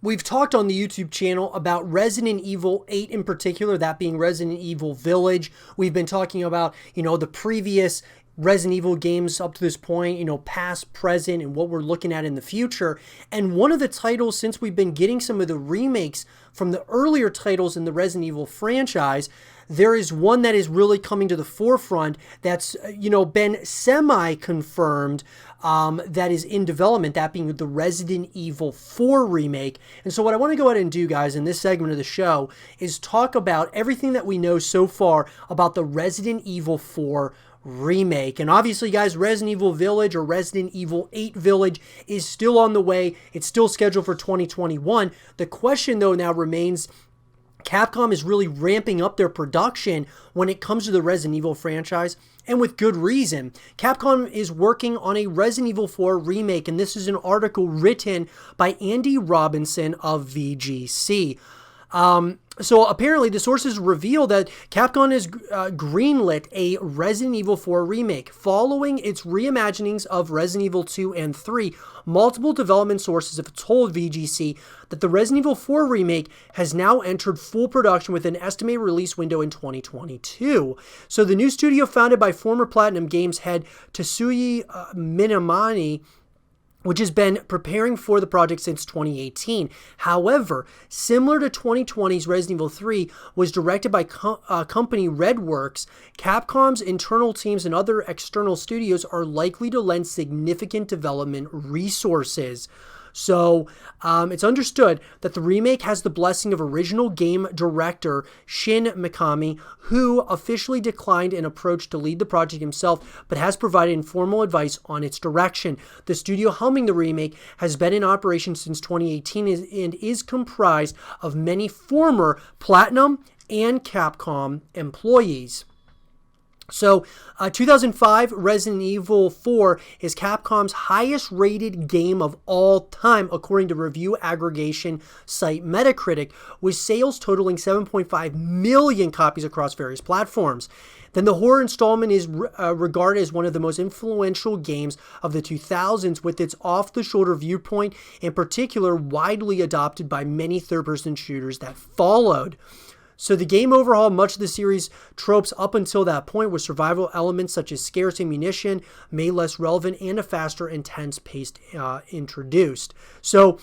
We've talked on the YouTube channel about Resident Evil 8 in particular, that being Resident Evil Village. We've been talking about, the previous Resident Evil games up to this point, past, present, and what we're looking at in the future. And one of the titles, since we've been getting some of the remakes from the earlier titles in the Resident Evil franchise, there is one that is really coming to the forefront that's, been semi-confirmed, that is in development, that being the Resident Evil 4 remake. And so what I want to go ahead and do, guys, in this segment of the show is talk about everything that we know so far about the Resident Evil 4 remake. And obviously, guys, Resident Evil Village or Resident Evil 8 Village is still on the way. It's still scheduled for 2021. The question, though, now remains, Capcom is really ramping up their production when it comes to the Resident Evil franchise, and with good reason. Capcom is working on a Resident Evil 4 remake, and this is an article written by Andy Robinson of VGC. So apparently the sources reveal that Capcom has greenlit a Resident Evil 4 remake. Following its reimaginings of Resident Evil 2 and 3, multiple development sources have told VGC that the Resident Evil 4 remake has now entered full production with an estimated release window in 2022. So the new studio, founded by former Platinum Games head Tetsuya Minamani, which has been preparing for the project since 2018. However, similar to 2020's Resident Evil 3, was directed by company Redworks, Capcom's internal teams and other external studios are likely to lend significant development resources. So it's understood that the remake has the blessing of original game director Shin Mikami, who officially declined an approach to lead the project himself, but has provided informal advice on its direction. The studio helming the remake has been in operation since 2018 and is comprised of many former Platinum and Capcom employees. So, 2005 Resident Evil 4 is Capcom's highest rated game of all time, according to review aggregation site Metacritic, with sales totaling 7.5 million copies across various platforms. Then the horror installment is regarded as one of the most influential games of the 2000s, with its off-the-shoulder viewpoint, in particular, widely adopted by many third-person shooters that followed. So the game overhauled much of the series' tropes up until that point, with survival elements such as scarce ammunition made less relevant and a faster, intense pace introduced. So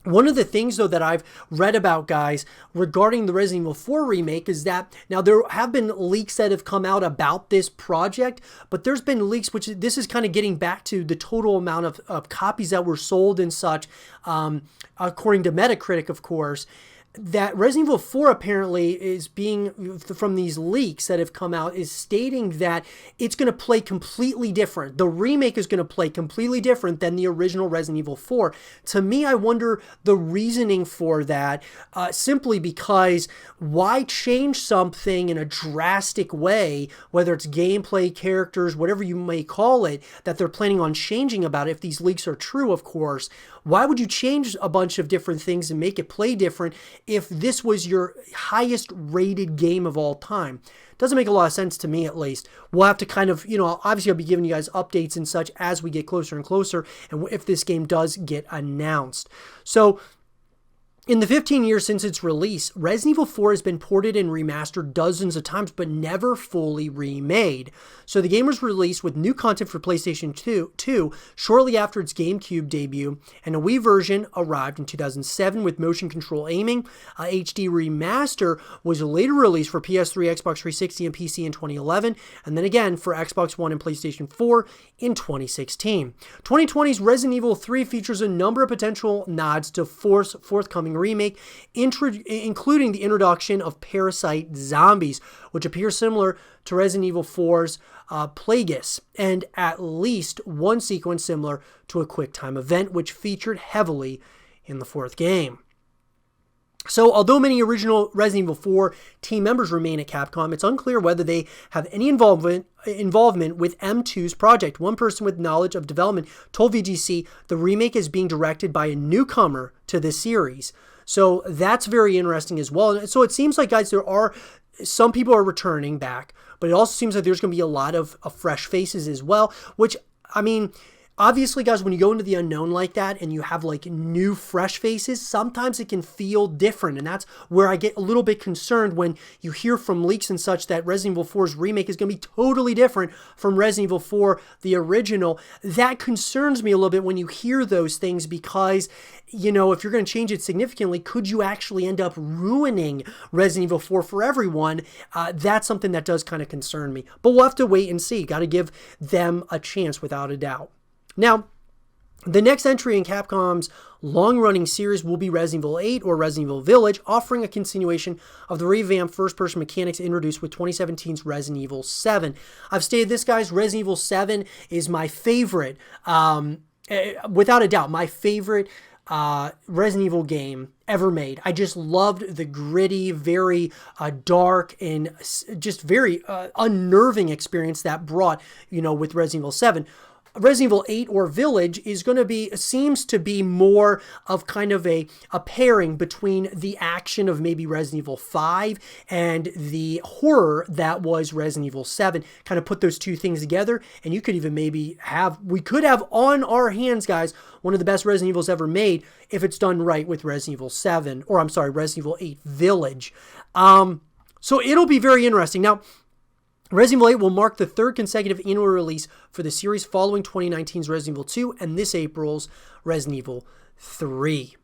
one of the things, though, that I've read about, guys, regarding the Resident Evil 4 remake is that, now there have been leaks that have come out about this project, but there's been leaks, which this is kind of getting back to the total amount of copies that were sold and such, according to Metacritic, of course, that Resident Evil 4 apparently is being, from these leaks that have come out, is stating that it's going to play completely different. The remake is going to play completely different than the original Resident Evil 4. To me, I wonder the reasoning for that, simply because why change something in a drastic way, whether it's gameplay, characters, whatever you may call it, that they're planning on changing about it, if these leaks are true, of course. Why would you change a bunch of different things and make it play different if this was your highest rated game of all time? Doesn't make a lot of sense to me, at least. We'll have to kind of, obviously I'll be giving you guys updates and such as we get closer and closer, and if this game does get announced. So, in the 15 years since its release, Resident Evil 4 has been ported and remastered dozens of times, but never fully remade. So the game was released with new content for PlayStation 2 shortly after its GameCube debut, and a Wii version arrived in 2007 with motion control aiming. A HD remaster was later released for PS3, Xbox 360, and PC in 2011, and then again for Xbox One and PlayStation 4 in 2016. 2020's Resident Evil 3 features a number of potential nods to forthcoming remake, including the introduction of parasite zombies, which appear similar to Resident Evil 4's Plagueis, and at least one sequence similar to a QuickTime event, which featured heavily in the fourth game. So, although many original Resident Evil 4 team members remain at Capcom, it's unclear whether they have any involvement with M2's project. One person with knowledge of development told VGC the remake is being directed by a newcomer to the series. So that's very interesting as well. So it seems like, guys, some people are returning back, but it also seems like there's going to be a lot of fresh faces as well, which, I mean, Obviously, guys, when you go into the unknown like that and you have like new, fresh faces, sometimes it can feel different. And that's where I get a little bit concerned when you hear from leaks and such that Resident Evil 4's remake is going to be totally different from Resident Evil 4, the original. That concerns me a little bit when you hear those things because, you know, if you're going to change it significantly, could you actually end up ruining Resident Evil 4 for everyone? That's something that does kind of concern me. But we'll have to wait and see. Got to give them a chance without a doubt. Now, the next entry in Capcom's long-running series will be Resident Evil 8 or Resident Evil Village, offering a continuation of the revamped first-person mechanics introduced with 2017's Resident Evil 7. I've stated this, guys, Resident Evil 7 is my favorite, without a doubt, my favorite Resident Evil game ever made. I just loved the gritty, very dark, and just very unnerving experience that brought, you know, with Resident Evil 7. Resident Evil 8 or Village is going to be, seems to be more of kind of a pairing between the action of maybe Resident Evil 5 and the horror that was Resident Evil 7. Kind of put those two things together, and you could even maybe have, we could have on our hands, guys, one of the best Resident Evils ever made if it's done right with Resident Evil 7, or I'm sorry, Resident Evil 8 Village. So it'll be very interesting. Now, Resident Evil 8 will mark the third consecutive annual release for the series following 2019's Resident Evil 2 and this April's Resident Evil 3.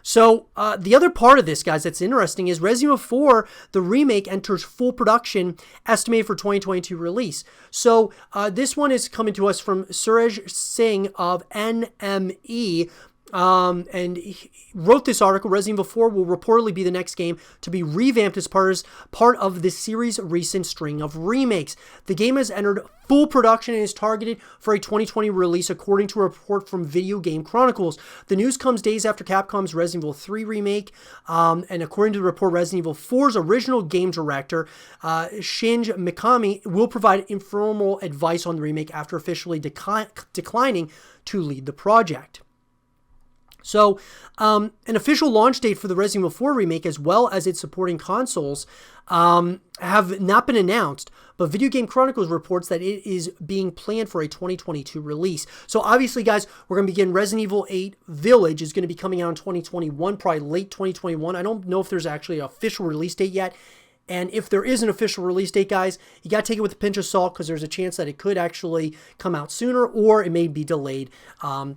So the other part of this, guys, that's interesting is Resident Evil 4, the remake, enters full production, estimated for 2022 release. So this one is coming to us from Suraj Singh of NME. And he wrote this article. Resident Evil 4 will reportedly be the next game to be revamped as part of the series' recent string of remakes. The game has entered full production and is targeted for a 2020 release, according to a report from Video Game Chronicles. The news comes days after Capcom's Resident Evil 3 remake, and according to the report, Resident Evil 4's original game director, Shinji Mikami, will provide informal advice on the remake after officially declining to lead the project. So, an official launch date for the Resident Evil 4 remake, as well as its supporting consoles, have not been announced, but Video Game Chronicles reports that it is being planned for a 2022 release. So obviously, guys, we're going to begin Resident Evil 8 Village is going to be coming out in 2021, probably late 2021. I don't know if there's actually an official release date yet. And if there is an official release date, guys, you got to take it with a pinch of salt because there's a chance that it could actually come out sooner or it may be delayed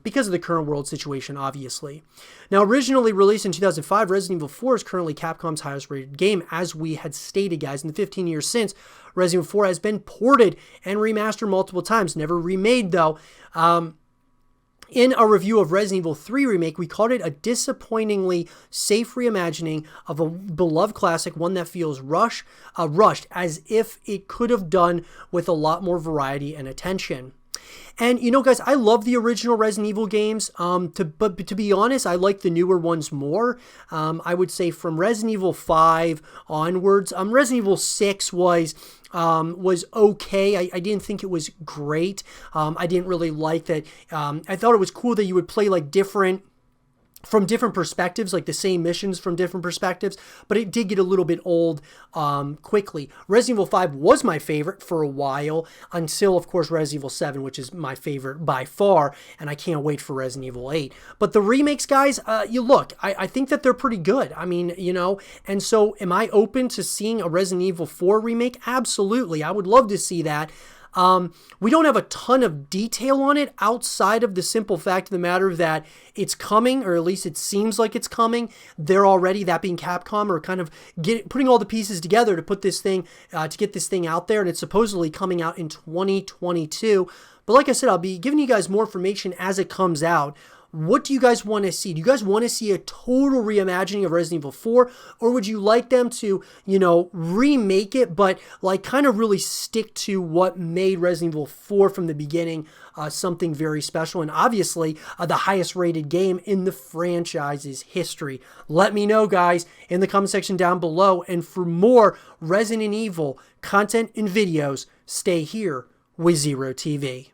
because of the current world situation, obviously. Now, originally released in 2005, Resident Evil 4 is currently Capcom's highest rated game, as we had stated, guys. In the 15 years since, Resident Evil 4 has been ported and remastered multiple times, never remade, though. In a review of Resident Evil 3 Remake, we called it a disappointingly safe reimagining of a beloved classic, one that feels rushed, as if it could have done with a lot more variety and attention. And, you know, guys, I love the original Resident Evil games, but to be honest, I like the newer ones more. I would say from Resident Evil 5 onwards. Resident Evil 6 was okay. I didn't think it was great. I didn't really like that. I thought it was cool that you would play like from different perspectives, like the same missions from different perspectives, but it did get a little bit old quickly. Resident Evil 5 was my favorite for a while, until, of course, Resident Evil 7, which is my favorite by far, and I can't wait for Resident Evil 8. But the remakes, guys, I think that they're pretty good. I mean, you know, and so am I open to seeing a Resident Evil 4 remake? Absolutely. I would love to see that. We don't have a ton of detail on it outside of the simple fact of the matter that it's coming, or at least it seems like it's coming. They're already, that being Capcom, are kind of putting all the pieces together to put this thing, to get this thing out there, and it's supposedly coming out in 2022. But like I said, I'll be giving you guys more information as it comes out. What do you guys want to see? Do you guys want to see a total reimagining of Resident Evil 4? Or would you like them to, you know, remake it, but like kind of really stick to what made Resident Evil 4 from the beginning something very special, and obviously the highest rated game in the franchise's history? Let me know, guys, in the comment section down below. And for more Resident Evil content and videos, stay here with Zero TV.